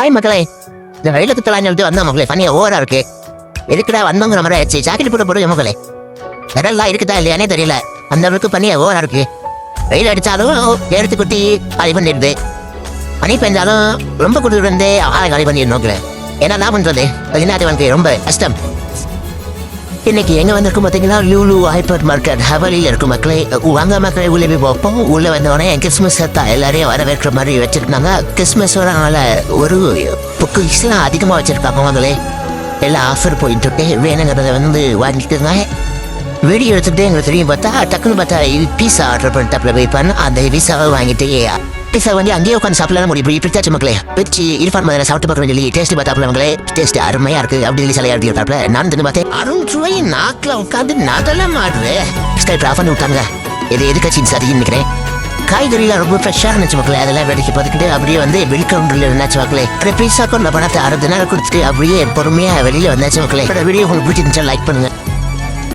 Hi மக்களே, இந்த வெயில குத்தலான்னு சொல்லிட்டு வந்தோம் மக்களே. பனியா ஓவரா இருக்கு. எதுக்குடா வந்தோங்கிற மாதிரி ஆச்சு. ஜாக்கெட் போட்டு போடுங்க மக்களே. விரல்லாம் இருக்குதா இல்லையானே தெரியல. அந்த அளவுக்கு பனியா ஓவரா இருக்கு. வெயில் அடிச்சாலும் எடுத்து குட்டி காலி பண்ணிடுது. பனி பெஞ்சாலும் ரொம்ப குளிர் வந்து ஆளை காலி பண்ணிடணும் மக்களே. ஏன்னா நான் பண்றது வெளிநாட்டு வாழ்க்கை ரொம்ப கஷ்டம். இன்னைக்கு எங்க வந்திருக்கும் பார்த்தீங்கன்னா லூலு ஹைப்பர் மார்க்கெட் ஹவலியில் இருக்கும் மக்களே. வாங்க மக்களே, உள்ளே போய் பார்ப்போம். உள்ள வந்தோடனே கிறிஸ்மஸ் சத்தா எல்லாரையும் வரவேற்கிற மாதிரி வச்சிருக்காங்க. கிறிஸ்மஸோட ஒரு புக்குலாம் அதிகமாக வச்சிருக்காங்க மக்களே. எல்லாம் ஆஃபர் போயிட்டு வேணுங்கிறத வந்து வாங்கிக்கோங்க. வீடியோ எடுத்துகிட்டே எங்களுக்கு தெரியும் பார்த்தா டக்குன்னு பார்த்தா பீஸா ஆர்டர் பண்ணிட்டாப்ல போய் பண்ண அந்த பீஸாவை வாங்கிட்டு பீஸா வந்து அங்கேயே உட்காந்து சாப்பிடலாம் முடியும். இப்படி மக்களே பிரிச்சு இருப்பான் மாதிரி சாப்பிட்டு பார்க்க சொல்லி டேஸ்ட் பார்த்தாப்புல மக்களே. டேஸ்ட் அருமையா இருக்கு அப்படி சொல்லி சிலையா எடுத்தாப்புல. நான் தின்னு பார்த்தேன். அருண் சுவை நாக்கில் உட்காந்து நடலாம் மாடுவேன். ஸ்கைப் ஆஃப் பண்ணி விட்டாங்க. இது எதுக்காச்சின்னு சரின்னு நினைக்கிறேன். காய்கறிலாம் ரொம்ப ஃப்ரெஷ்ஷாக இருந்துச்சு மக்களே. அதெல்லாம் வெடிச்சு பார்த்துக்கிட்டு அப்படியே வந்து வெளிக்கவுண்டரில் இருந்தாச்சு மக்களே. அப்புறம் பீஸாக்கும் நான் பணத்தை 60 நாள் கொடுத்துட்டு அப்படியே பொறுமையாக வெளியில் வந்தாச்சு மக்களே. வீடியோ உங்களுக்கு பிடிச்சிருந்துச்சா லைக் பண்ணுங்க.